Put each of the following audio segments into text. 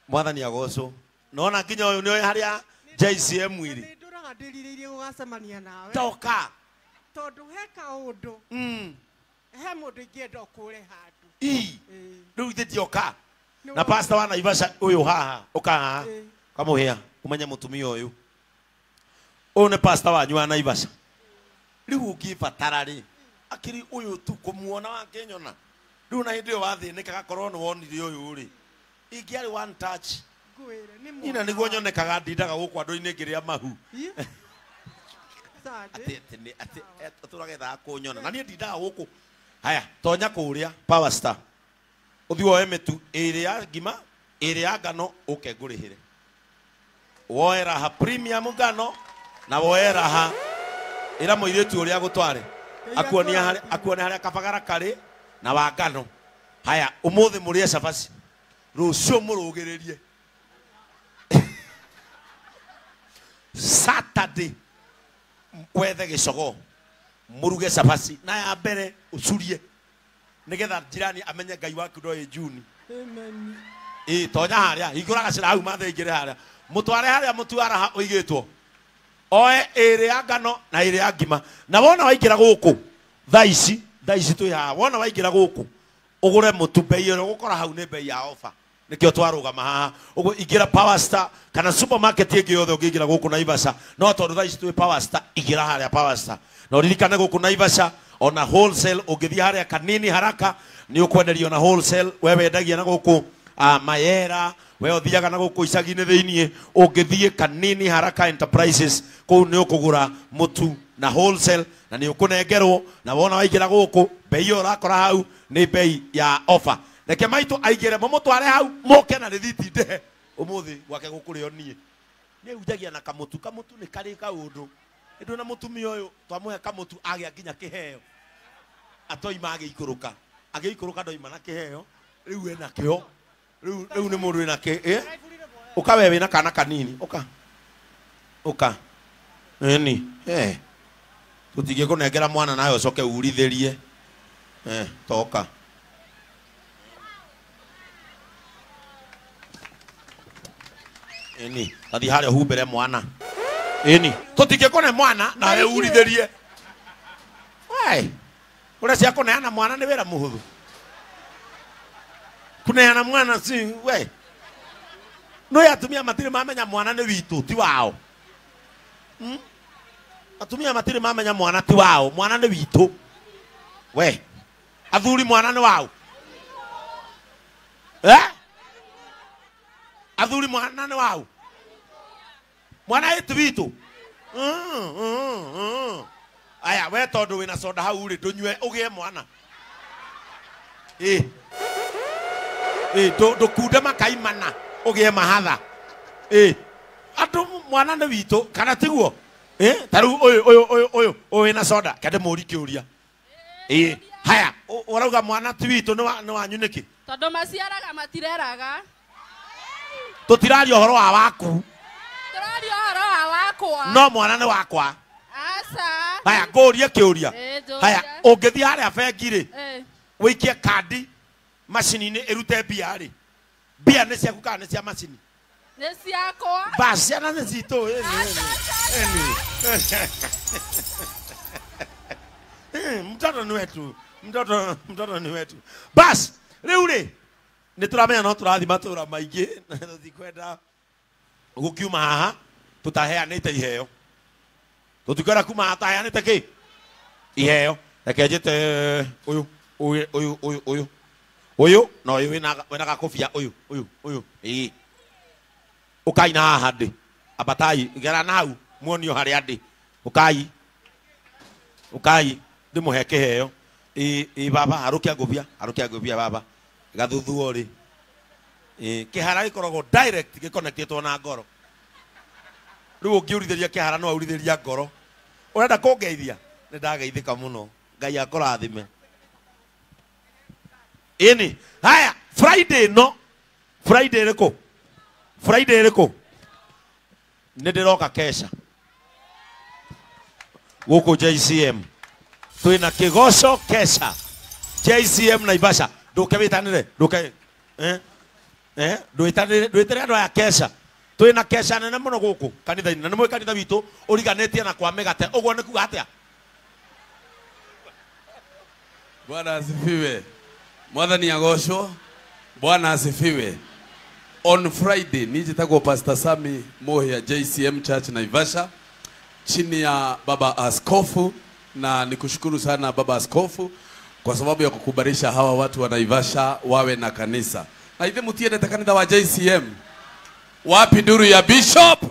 Mwathani agoco. Nona nginya uyu ni haria JCM iri. Ni nduraga ndiriririe gugacemania nawe. Toka. Tondu heka undu. He mundu ingienda ukure handu. Riu thitioka. Na pastor wa Naivasha uyu haha ukaha. Kamuhia kumenya mutumia uyu. Uyu ni pastor wanyu wa Naivasha. Riu ungibatara ri. Akiri uyu tu kumuona wakenyona. Riu na hindi yo wathinika gakorwo ni wonire uyu ri. Ingiari one touch. Ina niguo nyonekaga ndindaga guku andu-ini ngiria mahu. Ati turagetha kunyona. Na nie ndindaga guku. Haya, tonya kuria Power Star. Uthi woe mitu iri ya ngima, iri ya ngano ukengurihire. Woera ha premium ngano na woera ha ira muiritu uria gutware. Akuonia haria kabagara kari na wa ngano. Haya, umuthi murie cabaci. Rucio murugiririe. Saturday wethe gicogo muruge cabaci na ya mbere ucurie nigetha jirani amenye Ngai waku ndo June. Amen. Tonya haria igura gacira hau mathe ingire haria mutware haria mutuara ha uigitwo oe iri ya ngano na iri ya ngima na wona waingira guku thaici tu ya wona waingira guku ugure mutu bei ro gukora hau ne bei ya offer nikio twarugama haha uguo ingira Power Star kana supermarket ingi yothe ungigira guku Naivasha no tondu thaici tu Power Star igira haria Power Star no ririkane guku Naivasha ona wholesale ungithia haria kanini haraka ni ukwenderio na wholesale wewe endagia na guku mayera we uthiaga na guku icagi-ini thiini ungithie kanini haraka enterprises kuu ni ukugura mutu na wholesale na ni ukunengerwo na wona waigira guku bei yo urakora hau ni bei ya offer reke maitu aigire mumutware hau moke na rithiti ndehe umuthi gwake gukurio nie ni ujagia na kamutu ni kari kaundu ndu na mutumia uyu twamuhe kamutu agia nginya kiheo atoima agiikuruka ndoima na kiheo riu ena kio riu ni mundu ena ke uka wewe na kana kanini uka eni tutige kunengera mwana nayo ucoke urithirie toka eni athi haria humbere mwana eni tutige kone mwana na we urithirie ai ura cia kuneana mwana ni wira muhuthu kuneana mwana si we no yatumia matire mamenya mwana ni witu ti wao atumia matire mamenya mwana ti wao mwana ni witu we athuri mwana ni wao athuri mwana ni wao mwana yetu witu aya we tondu wina soda hau ri dunywe ugie mwana ndukunde makaimana ugie mahatha andu mwana ni witu kana tiguo taru uyu wina soda kende muri kiuria haya urauga mwana ti witu ni wanyu niki tondu maciaraga matireraga tutiraria uhoro wa waku turaria uhoro wa wakwa no mwana ni wakwa asa haya ngoria kiuria haya ungithie haria bengi ri wikie kandi macini-ini irute mbia ri mbia ni ciaku kana ni cia macini ni ciakwa basi ana ni citu mtoto ni wetu mtoto ni wetu basi riu ri ni turamenya no turathi matura maingi na tuthikwenda gukiuma haha tutaheanite iheo tutikora kuma hata heanite ki iheo reke njite uyu no uyu wina gakobia uyu ukai na haha ndi abatai gera nau muonio haria ndi ukai ndimuhe kiheo baba harukia ngobia baba gathuthuo ri kihara gikoragwo direct giconnectitwo na ngoro riu ungiurithiria kihara no aurithiria ngoro urenda kungeithia ni ndageithika muno Ngai akurathime ini haya Friday riko ni ndiroka kesha guku JCM twina kigoco kesha JCM Naivasha nduke witanire nduke ndwitire andu aya kesha twina kesha nene muno guku kanitha-ini na nimwe kanitha witu uriganetie na kwa megate uguo ni kuga atia. Bwana asifiwe. Mwathani agocwo. Bwana asifiwe. On Friday nijitagwo Pastor Sami Mohia JCM Church Naivasha chini ya baba askofu, na nikushukuru sana baba askofu kwa sababu ya kukubarisha hawa watu wa Naivasha wawe na kanisa. Na hivi mutiende kanitha wa JCM. Wapi nduru ya bishop?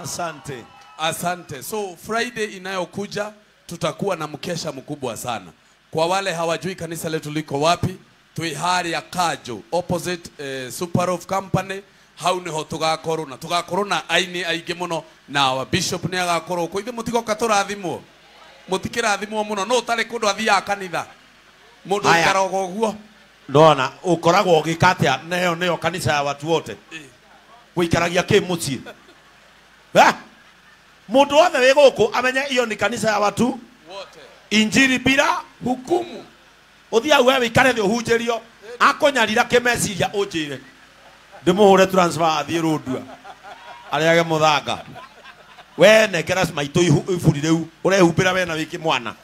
Asante. Asante. So Friday inayokuja tutakuwa na mkesha mkubwa sana. Kwa wale hawajui kanisa letu liko wapi, tuihari ya Kajo opposite Superof Company. Hau niho tugakorwo na tugakorwo na aini aingĩ muno na wa bishop ni agakorwo ko ithe mutigoka turathimwo mutikirathimwo muno no tari kundu athia kanitha mundu karogo guo ndona ukoragwo gikatia nayo nayo kanisa ya watu wote guikaragia ki muci mundu wothe wi guku amenye iyo ni kanisa ya watu wote, injiri bila hukumu. Uthia we wikare thi uhunjirio akonyarira kimeciria unjire ndimuhure transfer athie rodua ariage muthanga we nekera maito iburi riu urehumbira we na wiki mwana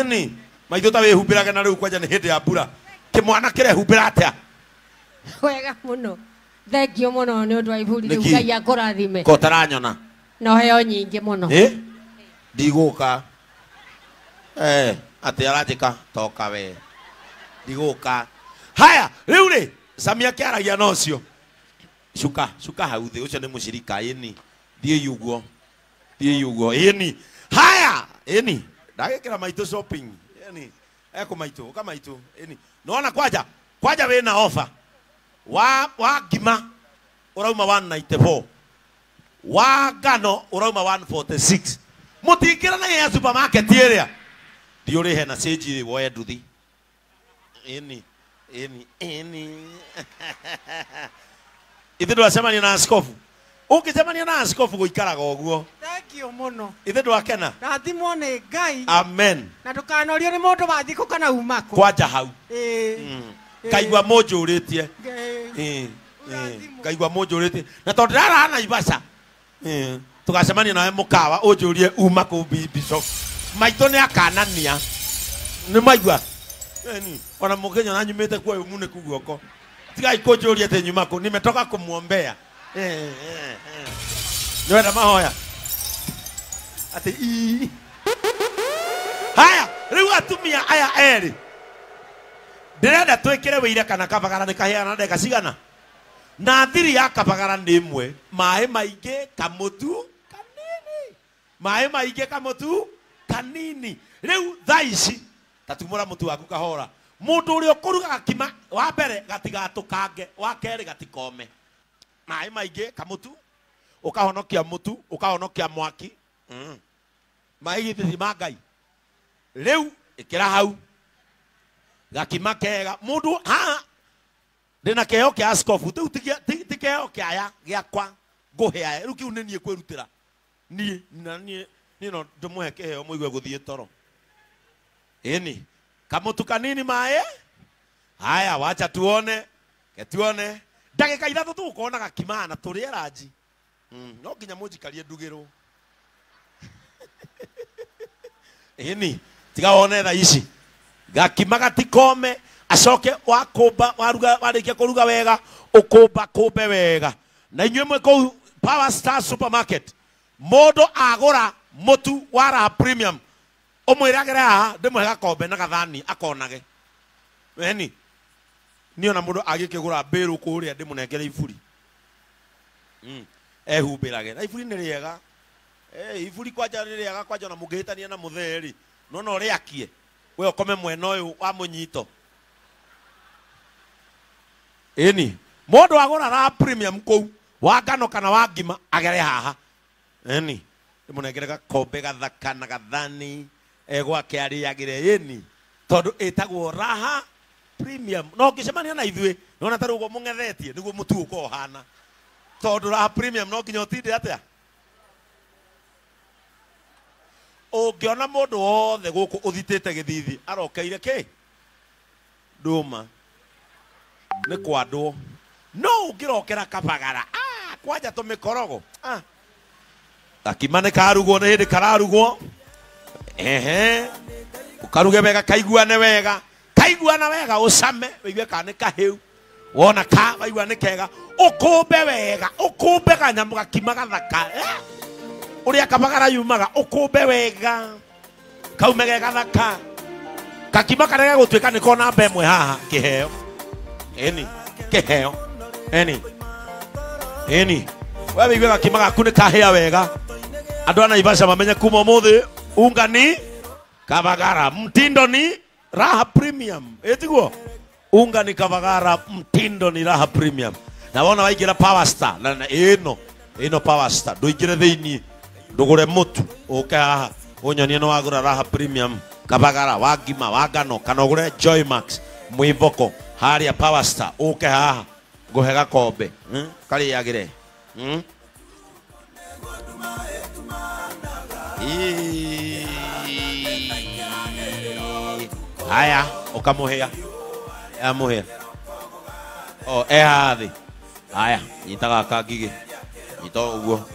ni maito ta wehumbiraga na riu kwanja ni hindi ya mbura kimwana kirehumbira atia wega muno thengio muno ni undu wa iburi riu Ngai akurathime ko taranyona no heo nyingi muno ndiguka ati arajika toka we ndiguka haya riu ri Samia kiaragia nocio shuka hau thi ucio ni mushirika ini thie yuguo ini haya ini ndagikira maito shopping ini eko maito kama maito ini naona kwaja we na offer wa gima urauma 194 wa gano urauma 146 mutikira na ya supermarket area diore he na seji woe nduthi ini ithe ndwacemania na askofu ukicemania na askofu guikaraga uguo thengio muno ithe ndwakena rathimwo ni Ngai amen na ndukanorio ni mundu wathiko kana umako kwanja hau kaigwa monjuritie kaigwa monjuritie na tondu ndara Naivasha tugacemania nawe mukawa unjurie umako bishop maito ni akanania ni maigwa ona mukenya na nyumite kwa umune kuguoko tigai kunjuria te nyumako nimetoka kumuombea niwenda mahoya ati haya riu atumia aya eri ndirenda twikire wira kana kabagara ni kahiana ndeka cigana na thiri ya kabagara ni imwe mai maingi kamutu kanini mai maingi kamutu kanini riu thaici tatumura mutu waku kahora mundu uri okuruga gakima wa mbere gatigatukange wa keri gatikome mai maingi kamutu ukahonokia mutu ukahonokia mwaki mai githiri mangai riu ikira hau gakima kega mundu ha ndina keo kia askofu tu tikeo kia ya giakwa nguhea riu kiu nie kwirutira nie na nie no ndumuhe kiheo muigwe guthie toro ini kamutu kanini mae haya wacha tuone ndagika ithatu tukona gakimana turie raji no nginya munjikarie ndugiro ini tiga one tha ici gakima gatikome acoke wakumba waruga warikia kuruga wega ukumba kumbe wega na inywe mwe ko Power Star Supermarket modo agura mutu wara premium omwiragera ha ndimwe gakombe na gathani akonage weni niona mundu agikigura mbiru kuria ndimunengere iburi ehumbirage na iburi ni riega iburi kwanja ni riega kwanja na mungihitania na mutheri no riakie we okome mwena uyu wa munyito ini mundu agura ra premium kou wa ngano kana wa ngima agere haha ini ndimunengere gakombe gathaka na gathani gwake ariagire ini tondu etagwo raha premium no ngicemania na ithue nona tarugo mungethetie niguo mutu uko hana tondu raha premium no nginya utinde atia ungiona mundu wothe guku uthitite githithi arokeire ki nduma nĩ kwandwo no ũngĩrokera kabagara kwanja tũmĩkorogo gakima nĩ karugwo nĩ hĩndĩ kararugwo ũkaruge wega kaiguane wega ũcame wĩigue kana nĩ kahĩu wona ka waigua nĩ kega ũkũmbe wega ũkũmbe kanyamũ gakima gathaka ũrĩa kabagara yumaga ũkũmbe wega kaume ge gathaka gakima karĩa gũtuĩka nĩ kona namba ĩmwe haha kĩheo kĩheo wewe wĩigue gakima gaku nĩ kahĩa wega andũ a Naivasha mamenye kuma ũmũthĩ unga ni kabagara mtindo ni raha premium etiguo unga ni kabagara mtindo ni raha premium na wona waingira Power Star na ino Power Star nduingire thiini ndugure mutu uke haha unyonie no wagura raha premium kabagara wagima wagano kana ugure Joy Max mwivoko haria Power Star uke haha nguhe gakombe kari yagire haya ukamuhia amuhia hathi haya nyitaga kangigi nyito uguo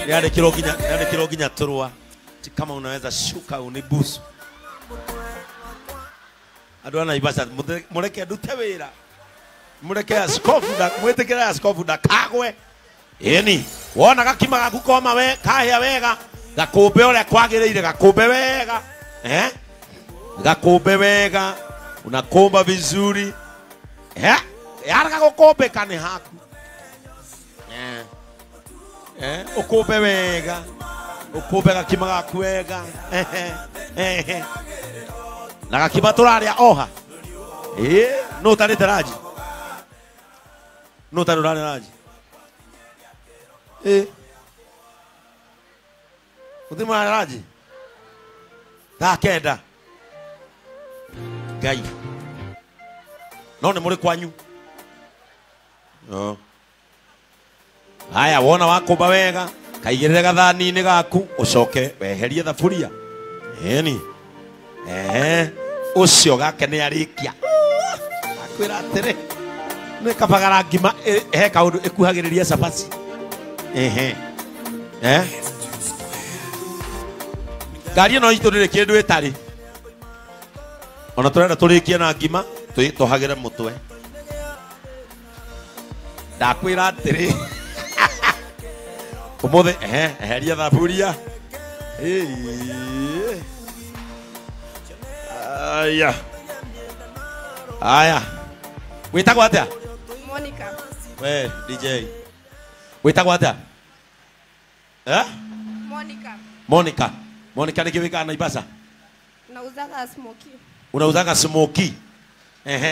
yale kiroginya turwa kama unaweza shuka unibusu adwana ibasa mureke ndute wira mureke askofu da mwetekera askofu da kagwe wona gakima gaku koma we kahia wega gakumbe ore kwagiriire gakumbe wega gakumbe wega unakomba vizuri yara gakumbe kane haku ukumbe wega ukumbe gakima gaku wega na gakima turaria oha no tari taraji no tari taraji Udima raji ta kenda gai no ne muri kwanyu haya wona wakumba wega kaigirire gathani-inĩ gaku ucoke weherie thaburia ucio gake nĩ arikia akwĩra atĩrĩ nĩ kabagara ngima he kaũndũ ĩkuhagĩrĩria cabaci ngari ĩno itũ ndĩrĩ kĩndũ ĩtarĩ ona tũrenda tũrĩkie na ngima tũhagĩre mũtwe ndakwĩra atĩrĩ ũmũthĩ eheria thaburia aya wĩtagwo atĩa Monica. we DJ wĩtagwo atĩa Monica nĩ kĩwĩkaga Naivasha Nauzaga smoky. unauzaga smoky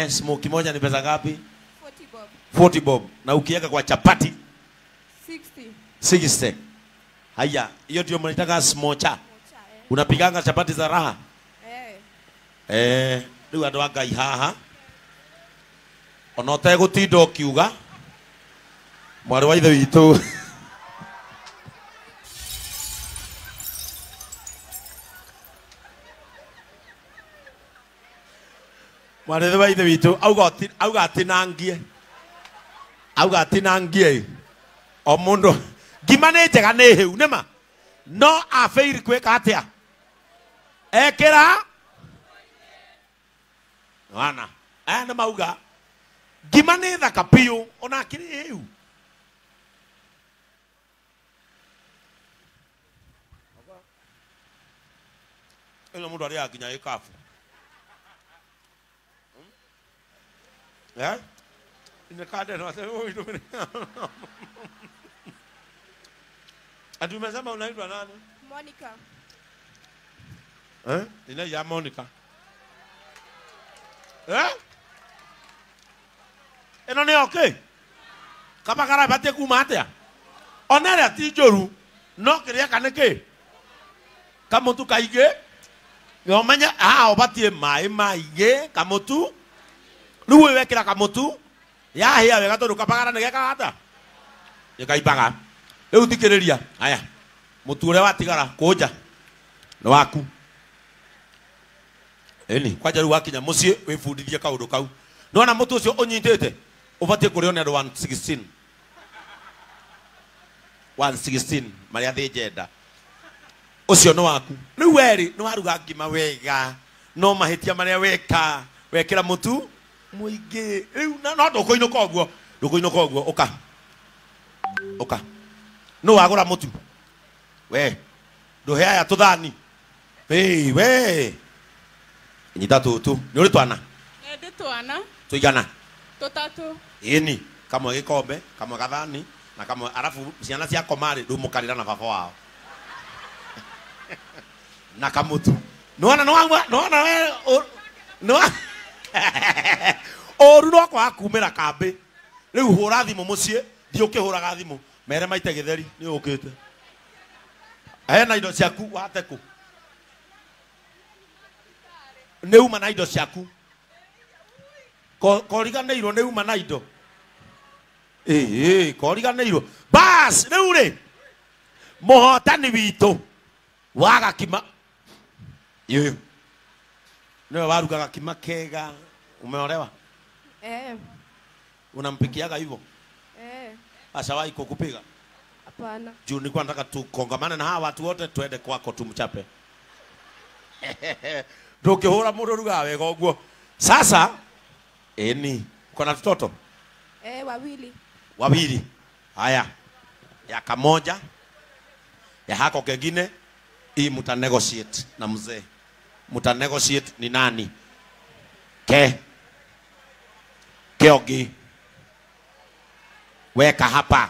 smoky moja ni pesa ngapi 40 bob. 40 bob na ukiweka kwa chapati 60 haya hiyo ndio mnaitaka smocha unapiganga chapati za raha rĩu andũ a Ngai haha ona ũtegũtinda ũkiuga mwarĩ wa ithe witũ mwarĩ wa ithe witũ auga atinangie o mũndũ ngima nĩ njega nĩ hĩu nĩma no afail kwĩka atĩa ekĩra wana aya nĩ mauga ngima nĩ thaka biũ ona akĩrĩ hĩu ĩno mũndũ arĩa nginya gĩkabu ati umesema unaitwa nani? Monica. Ina ya Monica. Eno ni okay. Kabagara bate kuma atia. Onere ati joru no kiria kaneke. Kamuntu kaige. Yo manya obatie mai ge kamutu. Luwe wekira kamutu. Ya hia wega tondu kabagara negeka hata. Yekaibaga. Riu thikiriria aya mutu uria watigara kuja Nĩ waku. Eni, kwaja rĩu wakinya mũciĩ wĩbundithie kaũndũ kau. Nĩwona mũtu ũcio ũnyitĩte ũbatiĩ kũrĩo nĩ andũ 116. 116 marĩa thĩnjenda. Ũcio nĩ waku. Rĩu werĩ nĩ waruga ngima wega. No mahĩtia marĩa weka. Wekĩra mũtu mũingĩ. Rĩu no ndũkũinũka ũguo. Ndũkũinũka ũguo. Ũka. Ũka. Nũ wagũra mũtu. We. Ndũhe aya tũthani. Hey, we. Nyita tũtũ. Nĩ ũrĩ twana? Ndĩ twana. Tũigana? Tũtatũ. Ĩni. Kamwe gĩkombe, kamwe gathani, na kamwe arabu ciana cia komarĩ ndũmũkarĩra na baba wao. Na kamutu. Nĩwona we oru no kwa kumĩra kambĩ. Rĩu hũra thimũ mũciĩ, thiĩ ũkĩhũraga thimũ. Mere maite gĩtheri nĩ ũkĩte. Hena indo ciaku wate kũ? Nĩ uma na indo ciaku. Koriganĩirwo nĩ uma na indo. Koriganĩirwo. Bas, rĩu rĩ. Mũhotani witũ wa gakima. Nĩwe warugaga kima kega. Umeolewa? Unampikiaga hivyo? Ashawahi kukupiga? Hapana. Juu nilikuwa nataka tukongamane na hawa watu wote twende kwako tumchape. Tukihura mũndũ ruga wega ũguo. Sasa eni uko na mtoto? Wawili. Wawili. Haya. Ya kamoja. Ya hako kengine hii muta negotiate na mzee. Muta negotiate ni nani? Keogi. Weka hapa.